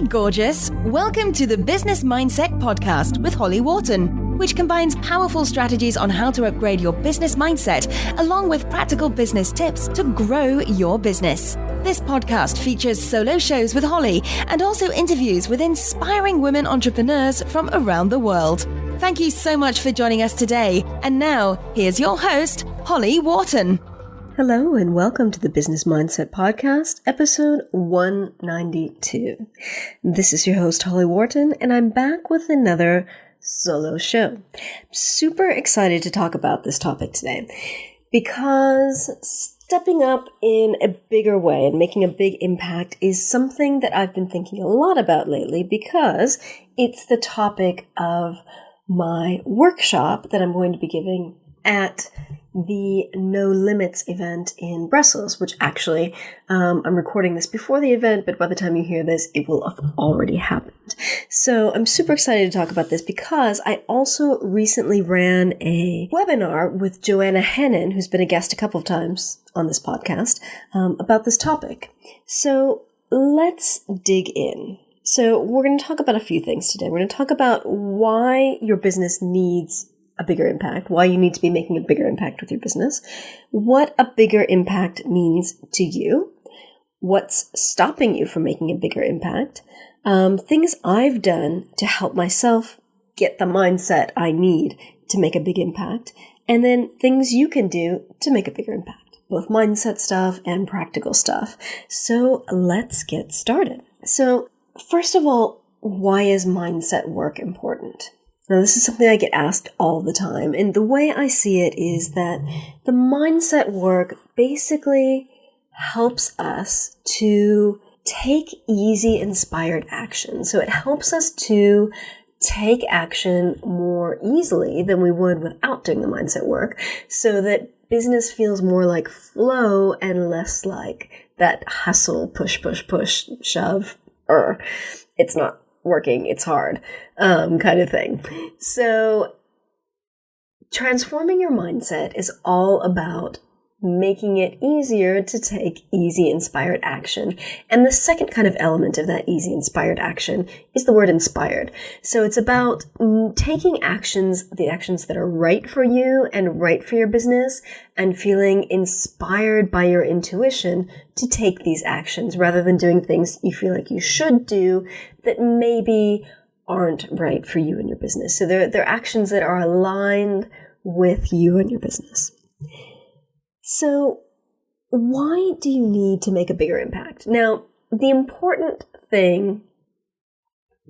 Hey, gorgeous! Welcome to the Business Mindset Podcast with Holly Worton, which combines powerful strategies on how to upgrade your business mindset, along with practical business tips to grow your business. This podcast features solo shows with Holly and also interviews with inspiring women entrepreneurs from around the world. Thank you so much for joining us today. And now, here's your host, Holly Worton. Hello and welcome to the Business Mindset Podcast, episode 192. This is your host, Holly Worton, and I'm back with another solo show. I'm super excited to talk about this topic today because stepping up in a bigger way and making a big impact is something that I've been thinking a lot about lately because it's the topic of my workshop that I'm going to be giving at the No Limits event in Brussels, which actually, I'm recording this before the event, but by the time you hear this, it will have already happened. So I'm super excited to talk about this because I also recently ran a webinar with Joanna Hennon, who's been a guest a couple of times on this podcast, about this topic. So let's dig in. So we're going to talk about a few things today. We're going to talk about why your business needs a bigger impact, why you need to be making a bigger impact with your business, what a bigger impact means to you, what's stopping you from making a bigger impact, things I've done to help myself get the mindset I need to make a big impact, and then things you can do to make a bigger impact, both mindset stuff and practical stuff. So let's get started. So first of all, why is mindset work important? Now, this is something I get asked all the time, and the way I see it is that the mindset work basically helps us to take easy, inspired action. So it helps us to take action more easily than we would without doing the mindset work, so that business feels more like flow and less like that hustle, push, shove, it's not working, it's hard, kind of thing. So transforming your mindset is all about making it easier to take easy, inspired action. And the second kind of element of that easy, inspired action is the word inspired. So it's about taking actions, the actions that are right for you and right for your business, and feeling inspired by your intuition to take these actions rather than doing things you feel like you should do that maybe aren't right for you and your business. So they're actions that are aligned with you and your business. So why do you need to make a bigger impact? Now, the important thing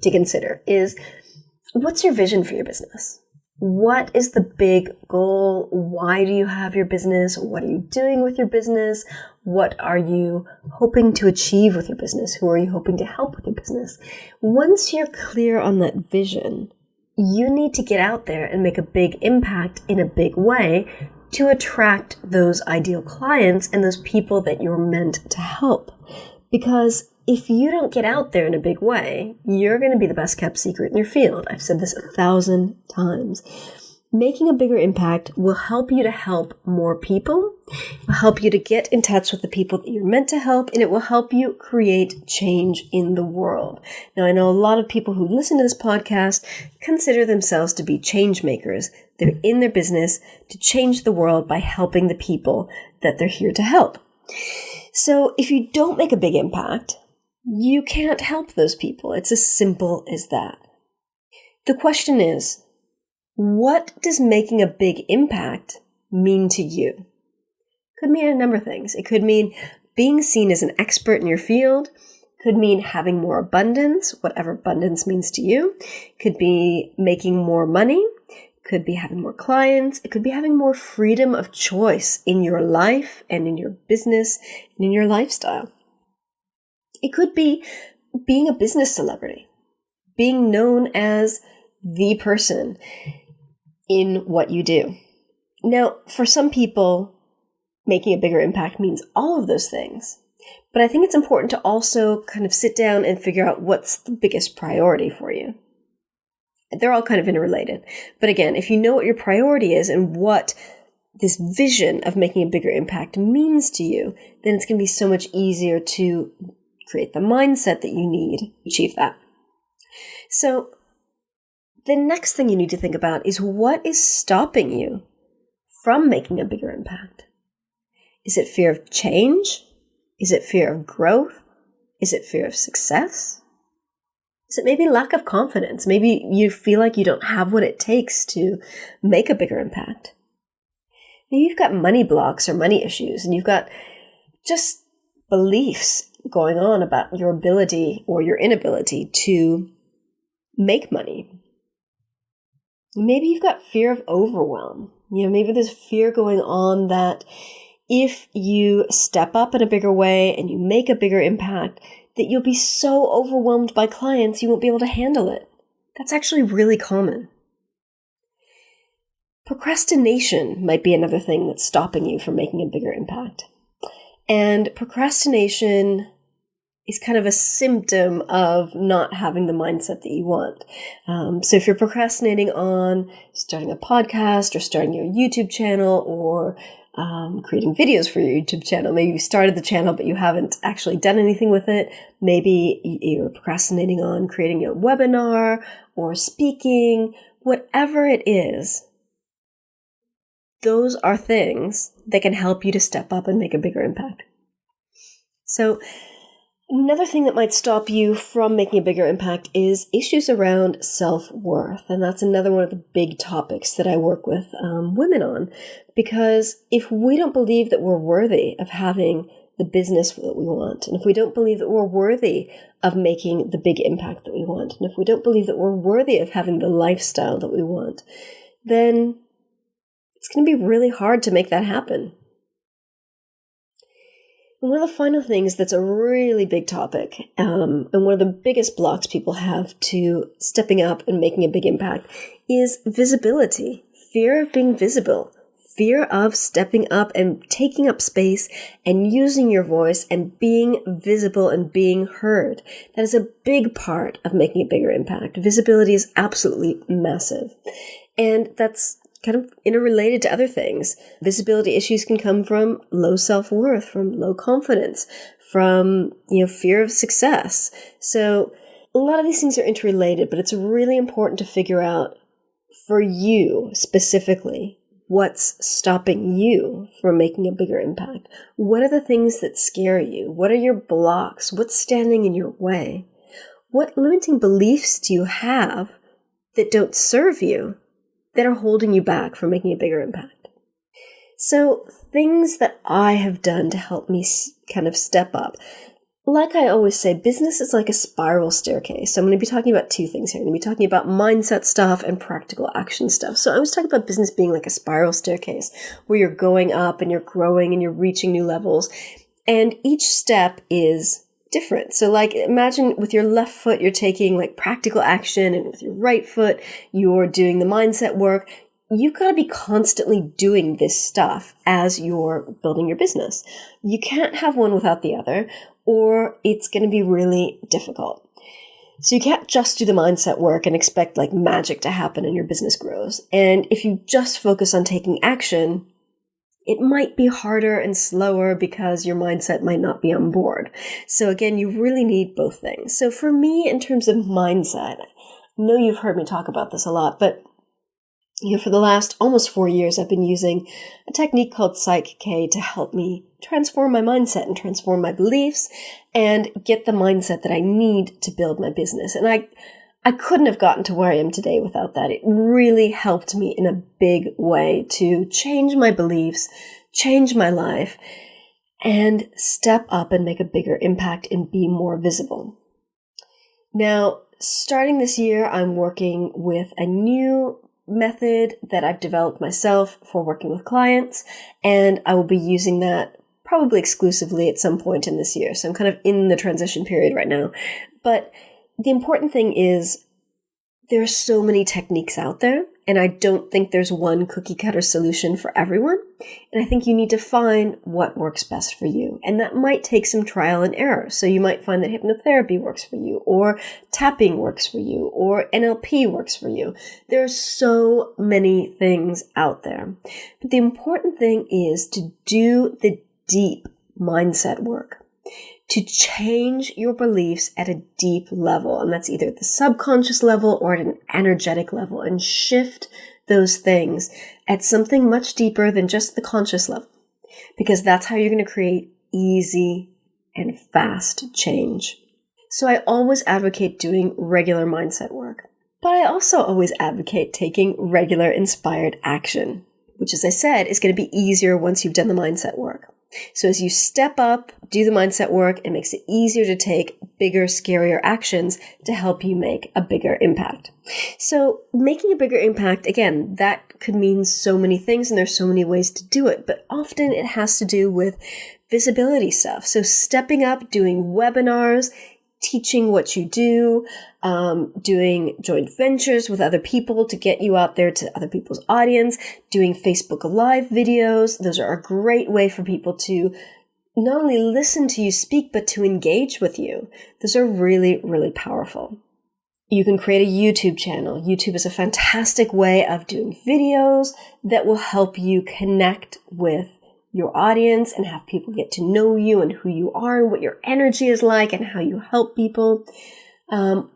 to consider is, what's your vision for your business? What is the big goal? Why do you have your business? What are you doing with your business? What are you hoping to achieve with your business? Who are you hoping to help with your business? Once you're clear on that vision, you need to get out there and make a big impact in a big way to attract those ideal clients and those people that you're meant to help. Because if you don't get out there in a big way, you're going to be the best kept secret in your field. I've said this 1,000 times. Making a bigger impact will help you to help more people, will help you to get in touch with the people that you're meant to help, and it will help you create change in the world. Now, I know a lot of people who listen to this podcast consider themselves to be change makers. They're in their business to change the world by helping the people that they're here to help. So if you don't make a big impact, you can't help those people. It's as simple as that. The question is, what does making a big impact mean to you? Could mean a number of things. It could mean being seen as an expert in your field. Could mean having more abundance, whatever abundance means to you. Could be making more money. Could be having more clients. It could be having more freedom of choice in your life and in your business and in your lifestyle. It could be being a business celebrity, being known as the person in what you do. Now, for some people, making a bigger impact means all of those things. But I think it's important to also kind of sit down and figure out what's the biggest priority for you. They're all kind of interrelated. But again, if you know what your priority is and what this vision of making a bigger impact means to you, then it's going to be so much easier to create the mindset that you need to achieve that. So the next thing you need to think about is what is stopping you from making a bigger impact? Is it fear of change? Is it fear of growth? Is it fear of success? Is it maybe lack of confidence? Maybe you feel like you don't have what it takes to make a bigger impact. Maybe you've got money blocks or money issues, and you've got just beliefs going on about your ability or your inability to make money. Maybe you've got fear of overwhelm. Maybe there's fear going on that if you step up in a bigger way and you make a bigger impact, that you'll be so overwhelmed by clients you won't be able to handle it. That's actually really common. Procrastination might be another thing that's stopping you from making a bigger impact. And procrastination is kind of a symptom of not having the mindset that you want. So if you're procrastinating on starting a podcast or starting your YouTube channel or creating videos for your YouTube channel, maybe you started the channel but you haven't actually done anything with it. Maybe you're procrastinating on creating a webinar or speaking, whatever it is. Those are things that can help you to step up and make a bigger impact. So another thing that might stop you from making a bigger impact is issues around self-worth. And that's another one of the big topics that I work with women on. Because if we don't believe that we're worthy of having the business that we want, and if we don't believe that we're worthy of making the big impact that we want, and if we don't believe that we're worthy of having the lifestyle that we want, then it's going to be really hard to make that happen. And one of the final things that's a really big topic, and one of the biggest blocks people have to stepping up and making a big impact is visibility. Fear of being visible. Fear of stepping up and taking up space and using your voice and being visible and being heard. That is a big part of making a bigger impact. Visibility is absolutely massive. And that's kind of interrelated to other things. Visibility issues can come from low self-worth, from low confidence, from, fear of success. So a lot of these things are interrelated, but it's really important to figure out for you specifically, what's stopping you from making a bigger impact? What are the things that scare you? What are your blocks? What's standing in your way? What limiting beliefs do you have that don't serve you, that are holding you back from making a bigger impact? So things that I have done to help me kind of step up. Like I always say, business is like a spiral staircase. So I'm going to be talking about two things here. I'm going to be talking about mindset stuff and practical action stuff. So I was talking about business being like a spiral staircase where you're going up and you're growing and you're reaching new levels. And each step is different. So like imagine with your left foot, you're taking like practical action, and with your right foot, you're doing the mindset work. You've got to be constantly doing this stuff as you're building your business. You can't have one without the other, or it's going to be really difficult. So you can't just do the mindset work and expect like magic to happen and your business grows. And if you just focus on taking action, it might be harder and slower because your mindset might not be on board. So again, you really need both things. So for me, in terms of mindset, I know you've heard me talk about this a lot, but for the last almost 4 years, I've been using a technique called Psych K to help me transform my mindset and transform my beliefs and get the mindset that I need to build my business. And I couldn't have gotten to where I am today without that. It really helped me in a big way to change my beliefs, change my life, and step up and make a bigger impact and be more visible. Now, starting this year, I'm working with a new method that I've developed myself for working with clients, and I will be using that probably exclusively at some point in this year. So I'm kind of in the transition period right now. But the important thing is there are so many techniques out there, and I don't think there's one cookie cutter solution for everyone. And I think you need to find what works best for you. And that might take some trial and error. So you might find that hypnotherapy works for you, or tapping works for you, or NLP works for you. There are so many things out there. But the important thing is to do the deep mindset work. to change your beliefs at a deep level. And that's either at the subconscious level or at an energetic level, and shift those things at something much deeper than just the conscious level, because that's how you're going to create easy and fast change. So I always advocate doing regular mindset work, but I also always advocate taking regular inspired action, which, as I said, is going to be easier once you've done the mindset work. So as you step up, do the mindset work, it makes it easier to take bigger, scarier actions to help you make a bigger impact. So making a bigger impact, again, that could mean so many things, and there's so many ways to do it, but often it has to do with visibility stuff. So stepping up, doing webinars, teaching what you do, doing joint ventures with other people to get you out there to other people's audience, doing Facebook Live videos. Those are a great way for people to not only listen to you speak, but to engage with you. Those are really, really powerful. You can create a YouTube channel. YouTube is a fantastic way of doing videos that will help you connect with your audience and have people get to know you and who you are and what your energy is like and how you help people.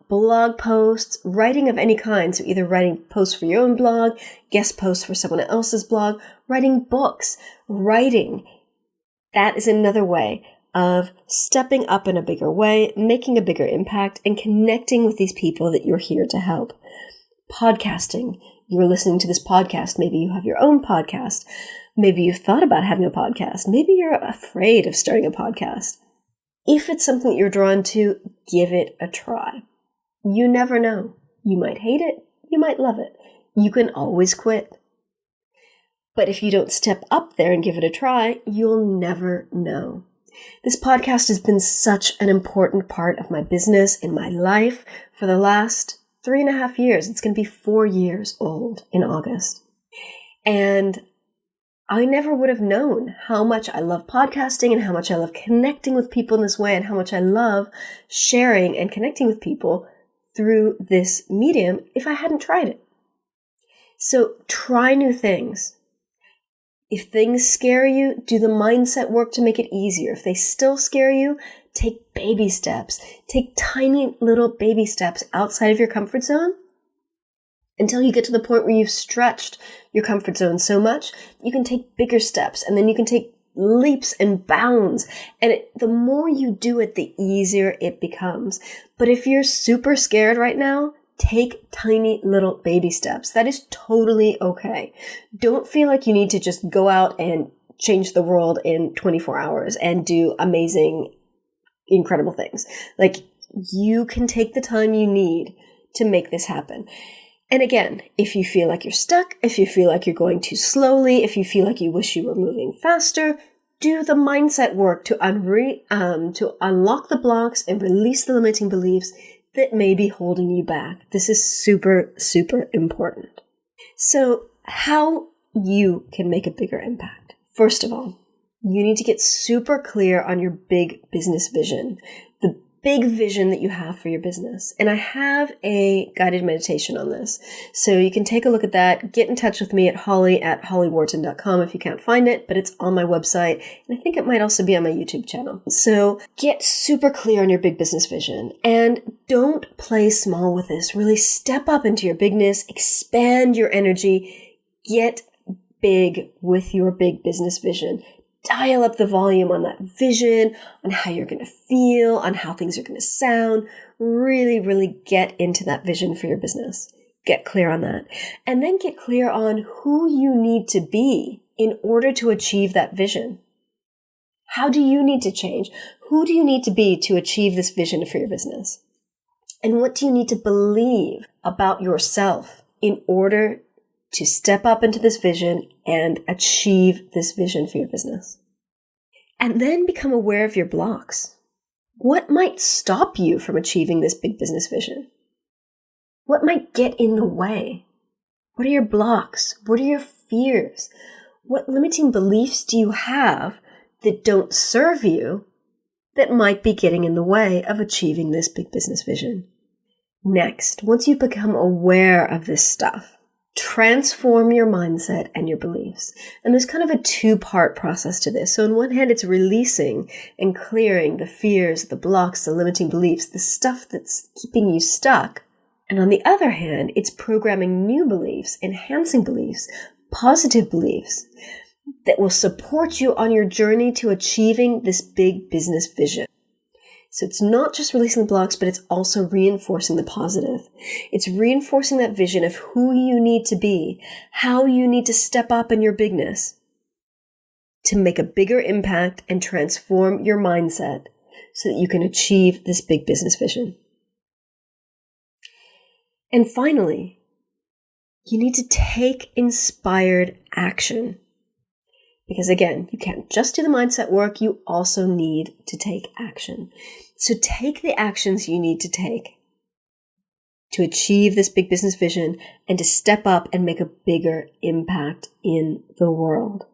Blog posts, writing of any kind. So either writing posts for your own blog, guest posts for someone else's blog, writing books, writing. That is another way of stepping up in a bigger way, making a bigger impact, and connecting with these people that you're here to help. Podcasting. You're listening to this podcast. Maybe you have your own podcast. Maybe you've thought about having a podcast. Maybe you're afraid of starting a podcast. If it's something that you're drawn to, give it a try. You never know. You might hate it. You might love it. You can always quit. But if you don't step up there and give it a try, you'll never know. This podcast has been such an important part of my business and my life for the last 3.5 years. It's going to be 4 years old in August. And I never would have known how much I love podcasting and how much I love connecting with people in this way and how much I love sharing and connecting with people through this medium if I hadn't tried it. So try new things. If things scare you, do the mindset work to make it easier. If they still scare you, take baby steps. Take tiny little baby steps outside of your comfort zone until you get to the point where you've stretched your comfort zone so much, you can take bigger steps, and then you can take leaps and bounds. And the more you do it, the easier it becomes. But if you're super scared right now, take tiny little baby steps. That is totally okay. Don't feel like you need to just go out and change the world in 24 hours and do amazing, incredible things. Like, you can take the time you need to make this happen. And again, if you feel like you're stuck, if you feel like you're going too slowly, if you feel like you wish you were moving faster, do the mindset work to unlock the blocks and release the limiting beliefs that may be holding you back. This is super, super important. So how you can make a bigger impact. First of all, you need to get super clear on your big business vision, the big vision that you have for your business. And I have a guided meditation on this. So you can take a look at that. Get in touch with me at holly@hollyworton.com if you can't find it, but it's on my website. And I think it might also be on my YouTube channel. So get super clear on your big business vision and don't play small with this. Really step up into your bigness, expand your energy, get big with your big business vision. Dial up the volume on that vision, on how you're going to feel, on how things are going to sound. Really, really get into that vision for your business. Get clear on that. And then get clear on who you need to be in order to achieve that vision. How do you need to change? Who do you need to be to achieve this vision for your business? And what do you need to believe about yourself in order to step up into this vision and achieve this vision for your business? And then become aware of your blocks. What might stop you from achieving this big business vision? What might get in the way? What are your blocks? What are your fears? What limiting beliefs do you have that don't serve you that might be getting in the way of achieving this big business vision? Next, once you become aware of this stuff, transform your mindset and your beliefs. And there's kind of a two-part process to this. So on one hand, it's releasing and clearing the fears, the blocks, the limiting beliefs, the stuff that's keeping you stuck. And on the other hand, it's programming new beliefs, enhancing beliefs, positive beliefs that will support you on your journey to achieving this big business vision. So it's not just releasing the blocks, but it's also reinforcing the positive. It's reinforcing that vision of who you need to be, how you need to step up in your bigness to make a bigger impact and transform your mindset so that you can achieve this big business vision. And finally, you need to take inspired action. Because again, you can't just do the mindset work, you also need to take action. So take the actions you need to take to achieve this big business vision and to step up and make a bigger impact in the world.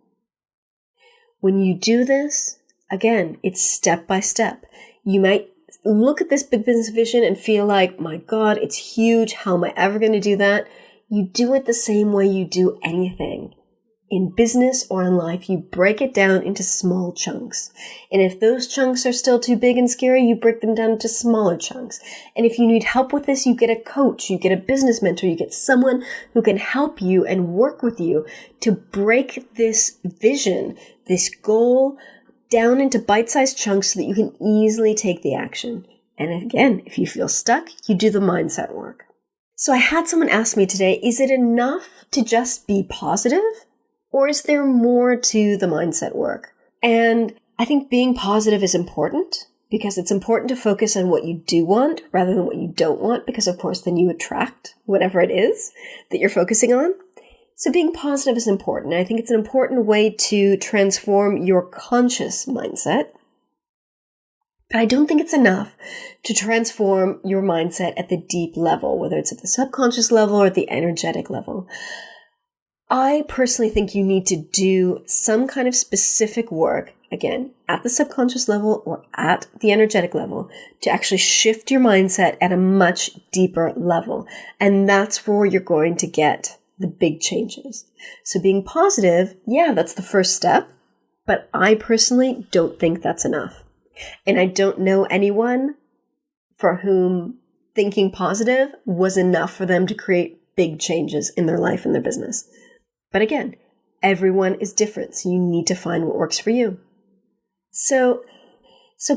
When you do this, again, it's step by step. You might look at this big business vision and feel like, my God, it's huge. How am I ever going to do that? You do it the same way you do anything. In business or in life, you break it down into small chunks. And if those chunks are still too big and scary, you break them down into smaller chunks. And if you need help with this, you get a coach, you get a business mentor, you get someone who can help you and work with you to break this vision, this goal, down into bite-sized chunks so that you can easily take the action. And again, if you feel stuck, you do the mindset work. So I had someone ask me today, is it enough to just be positive? Or is there more to the mindset work? And I think being positive is important because it's important to focus on what you do want rather than what you don't want, because of course then you attract whatever it is that you're focusing on. So being positive is important. I think it's an important way to transform your conscious mindset. But I don't think it's enough to transform your mindset at the deep level, whether it's at the subconscious level or at the energetic level. I personally think you need to do some kind of specific work, again, at the subconscious level or at the energetic level, to actually shift your mindset at a much deeper level. And that's where you're going to get the big changes. So being positive, yeah, that's the first step, but I personally don't think that's enough. And I don't know anyone for whom thinking positive was enough for them to create big changes in their life and their business. But again, everyone is different, so you need to find what works for you. So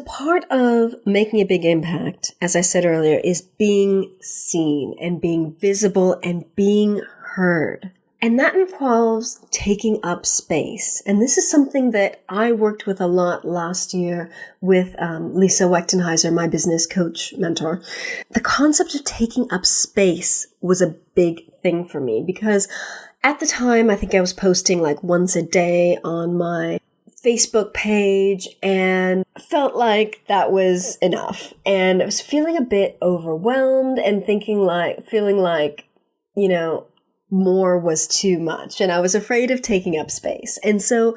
part of making a big impact, as I said earlier, is being seen and being visible and being heard. And that involves taking up space. And this is something that I worked with a lot last year with Lisa Wechtenheiser, my business coach mentor. The concept of taking up space was a big thing for me because at the time, I think I was posting like once a day on my Facebook page and felt like that was enough. And I was feeling a bit overwhelmed and feeling like, more was too much. And I was afraid of taking up space. And so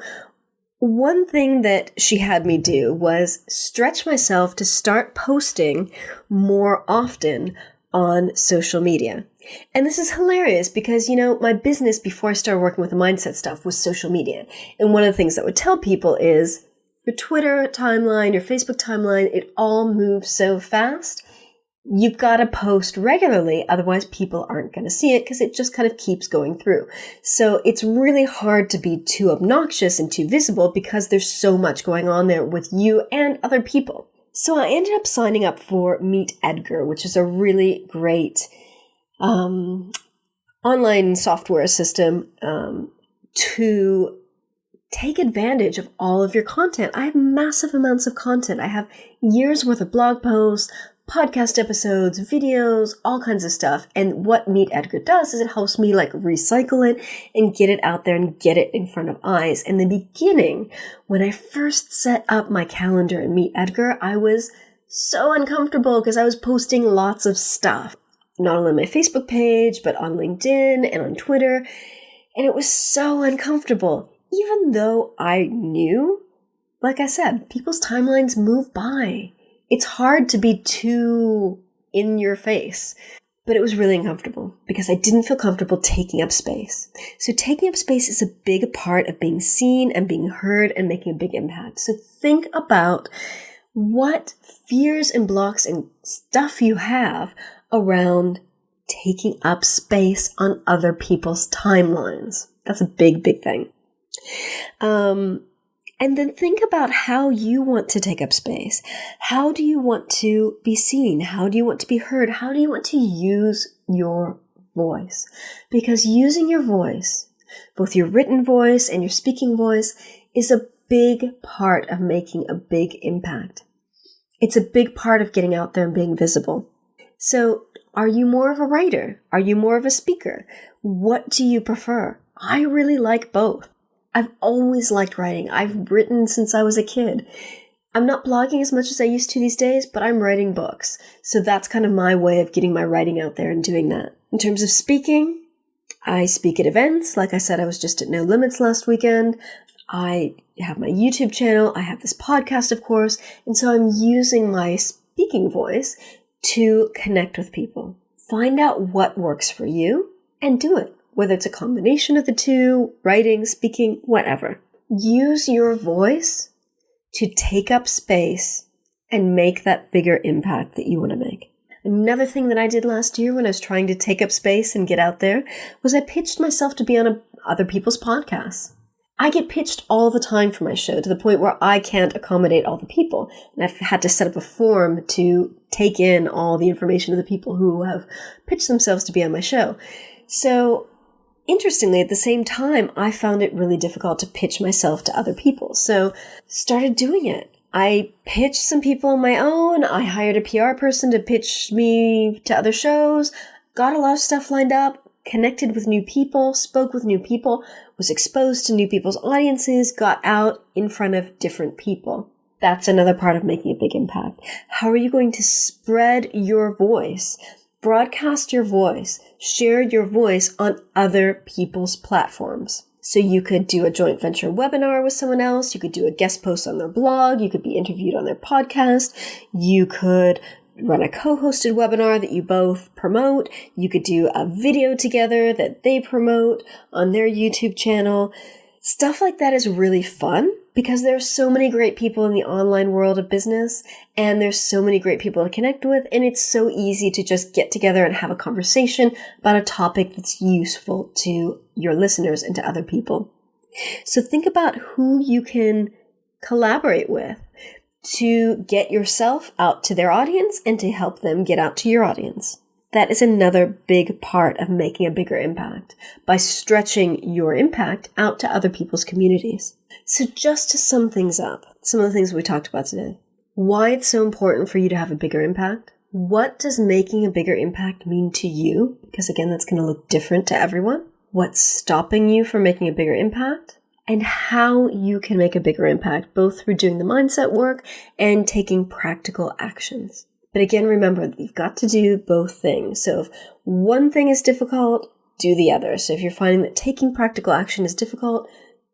one thing that she had me do was stretch myself to start posting more often on social media. And this is hilarious because, my business before I started working with the mindset stuff was social media. And one of the things that I would tell people is your Twitter timeline, your Facebook timeline, it all moves so fast. You've got to post regularly. Otherwise, people aren't going to see it because it just kind of keeps going through. So it's really hard to be too obnoxious and too visible because there's so much going on there with you and other people. So I ended up signing up for Meet Edgar, which is a really great online software system to take advantage of all of your content. I have massive amounts of content. I have years worth of blog posts, podcast episodes, videos, all kinds of stuff. And what Meet Edgar does is it helps me recycle it and get it out there and get it in front of eyes. In the beginning, when I first set up my calendar in Meet Edgar, I was so uncomfortable because I was posting lots of stuff, not only on my Facebook page, but on LinkedIn and on Twitter. And it was so uncomfortable, even though I knew, like I said, people's timelines move by. It's hard to be too in your face. but it was really uncomfortable because I didn't feel comfortable taking up space. So taking up space is a big part of being seen and being heard and making a big impact. So think about what fears and blocks and stuff you have around taking up space on other people's timelines. That's a big, big thing. And then think about how you want to take up space. How do you want to be seen? How do you want to be heard? How do you want to use your voice? Because using your voice, both your written voice and your speaking voice, is a big part of making a big impact. It's a big part of getting out there and being visible. So, are you more of a writer? Are you more of a speaker? What do you prefer? I really like both. I've always liked writing. I've written since I was a kid. I'm not blogging as much as I used to these days, but I'm writing books. So that's kind of my way of getting my writing out there and doing that. In terms of speaking, I speak at events. Like I said, I was just at No Limits last weekend. I have my YouTube channel. I have this podcast, of course. And so I'm using my speaking voice to connect with people. Find out what works for you and do it. Whether it's a combination of the two, writing, speaking, whatever. Use your voice to take up space and make that bigger impact that you want to make. Another thing that I did last year when I was trying to take up space and get out there was I pitched myself to be on other people's podcasts. I get pitched all the time for my show to the point where I can't accommodate all the people. And I've had to set up a form to take in all the information of the people who have pitched themselves to be on my show. So, interestingly, at the same time, I found it really difficult to pitch myself to other people. So started doing it. I pitched some people on my own. I hired a PR person to pitch me to other shows, got a lot of stuff lined up, connected with new people, spoke with new people, was exposed to new people's audiences, got out in front of different people. That's another part of making a big impact. How are you going to spread your voice? Broadcast your voice, share your voice on other people's platforms. So you could do a joint venture webinar with someone else, you could do a guest post on their blog, you could be interviewed on their podcast, you could run a co-hosted webinar that you both promote, you could do a video together that they promote on their YouTube channel. Stuff like that is really fun because there's so many great people in the online world of business and there's so many great people to connect with, and it's so easy to just get together and have a conversation about a topic that's useful to your listeners and to other people. So think about who you can collaborate with to get yourself out to their audience and to help them get out to your audience. That is another big part of making a bigger impact, by stretching your impact out to other people's communities. So just to sum things up, some of the things we talked about today. Why it's so important for you to have a bigger impact. What does making a bigger impact mean to you? Because again, that's going to look different to everyone. What's stopping you from making a bigger impact? And how you can make a bigger impact, both through doing the mindset work and taking practical actions. But again, remember, you've got to do both things. So if one thing is difficult, do the other. So if you're finding that taking practical action is difficult,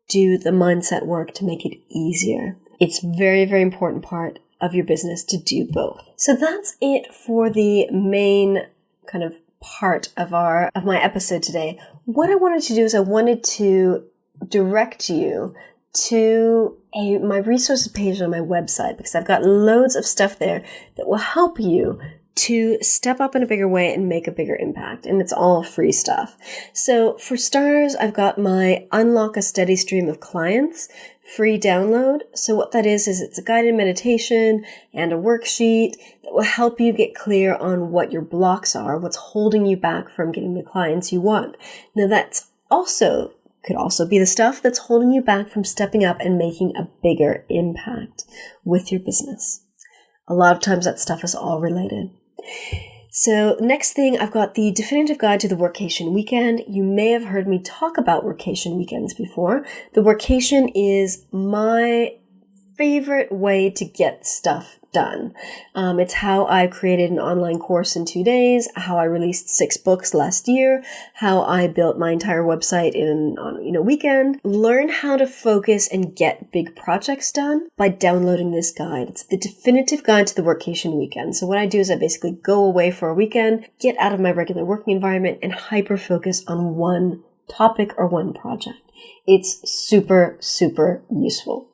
do the mindset work to make it easier. It's a very, very important part of your business to do both. So that's it for the main kind of part of my episode today. What I wanted to do is I wanted to direct you to my resources page on my website, because I've got loads of stuff there that will help you to step up in a bigger way and make a bigger impact. And it's all free stuff. So for starters, I've got my Unlock a Steady Stream of Clients free download. So what that is it's a guided meditation and a worksheet that will help you get clear on what your blocks are, what's holding you back from getting the clients you want. Now that's could also be the stuff that's holding you back from stepping up and making a bigger impact with your business. A lot of times that stuff is all related. So next thing, I've got the definitive guide to the workation weekend. You may have heard me talk about workation weekends before. The workation is my favorite way to get stuff done. It's how I created an online course in 2 days, how I released 6 books last year, how I built my entire website in a weekend. Learn how to focus and get big projects done by downloading this guide. It's the definitive guide to the workation weekend. So what I do is I basically go away for a weekend, get out of my regular working environment, and hyper focus on one topic or one project. It's super, super useful.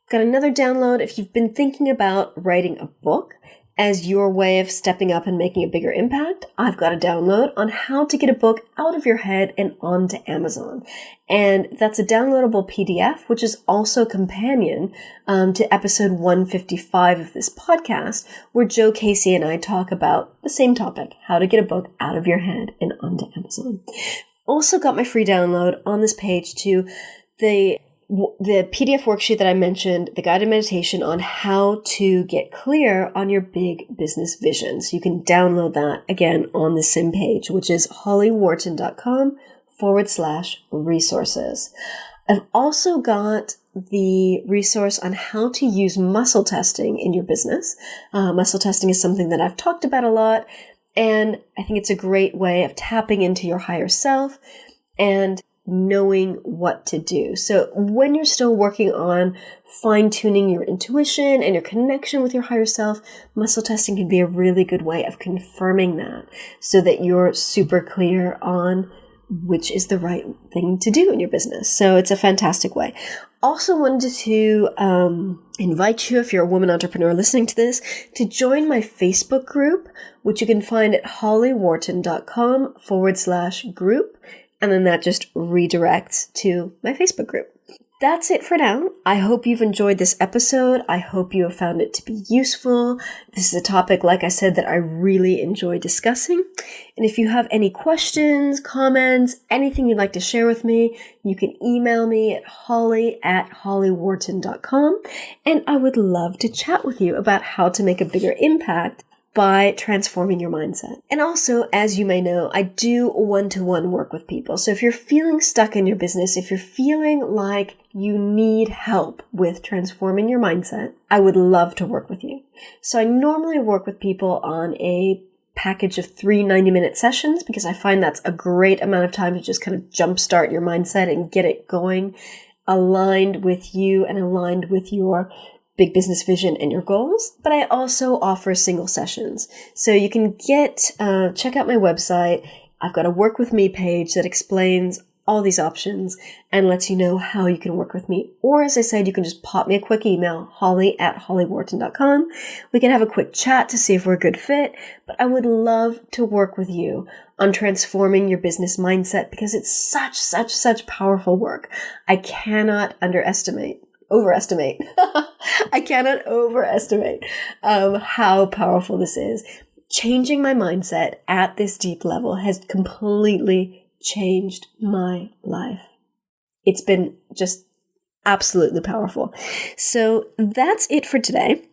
Got another download. If you've been thinking about writing a book as your way of stepping up and making a bigger impact, I've got a download on how to get a book out of your head and onto Amazon. And that's a downloadable PDF, which is also a companion to episode 155 of this podcast, where Joe Casey and I talk about the same topic, how to get a book out of your head and onto Amazon. Also got my free download on this page to the PDF worksheet that I mentioned, the guided meditation on how to get clear on your big business vision. So you can download that again on the same page, which is hollyworton.com/resources. I've also got the resource on how to use muscle testing in your business. Muscle testing is something that I've talked about a lot, and I think it's a great way of tapping into your higher self and knowing what to do. So when you're still working on fine-tuning your intuition and your connection with your higher self, muscle testing can be a really good way of confirming that so that you're super clear on which is the right thing to do in your business. So it's a fantastic way. Also wanted to invite you, if you're a woman entrepreneur listening to this, to join my Facebook group, which you can find at hollyworton.com/group. And then that just redirects to my Facebook group. That's it for now. I hope you've enjoyed this episode. I hope you have found it to be useful. This is a topic, like I said, that I really enjoy discussing. And if you have any questions, comments, anything you'd like to share with me, you can email me at holly@hollyworton.com. And I would love to chat with you about how to make a bigger impact by transforming your mindset. And also, as you may know, I do one-to-one work with people. So if you're feeling stuck in your business, if you're feeling like you need help with transforming your mindset, I would love to work with you. So I normally work with people on a package of 3 90-minute sessions because I find that's a great amount of time to just kind of jumpstart your mindset and get it going, aligned with you and aligned with your big business vision and your goals. But I also offer single sessions. So you can check out my website. I've got a work with me page that explains all these options and lets you know how you can work with me. Or as I said, you can just pop me a quick email, holly@hollyworton.com. We can have a quick chat to see if we're a good fit. But I would love to work with you on transforming your business mindset because it's such powerful work. I cannot overestimate. I cannot overestimate how powerful this is. Changing my mindset at this deep level has completely changed my life. It's been just absolutely powerful. So that's it for today.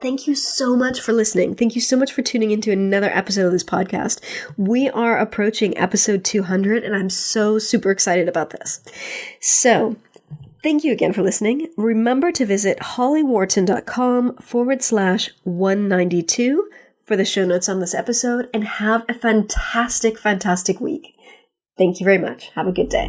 Thank you so much for listening. Thank you so much for tuning into another episode of this podcast. We are approaching episode 200, and I'm so super excited about this. So thank you again for listening. Remember to visit hollyworton.com/192 for the show notes on this episode, and have a fantastic week. Thank you very much. Have a good day.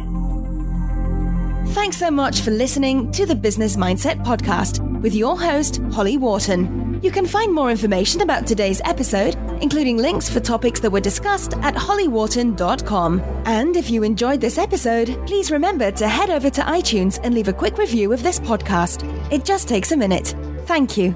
Thanks so much for listening to the Business Mindset Podcast with your host, Holly Worton. You can find more information about today's episode, including links for topics that were discussed, at hollyworton.com. And if you enjoyed this episode, please remember to head over to iTunes and leave a quick review of this podcast. It just takes a minute. Thank you.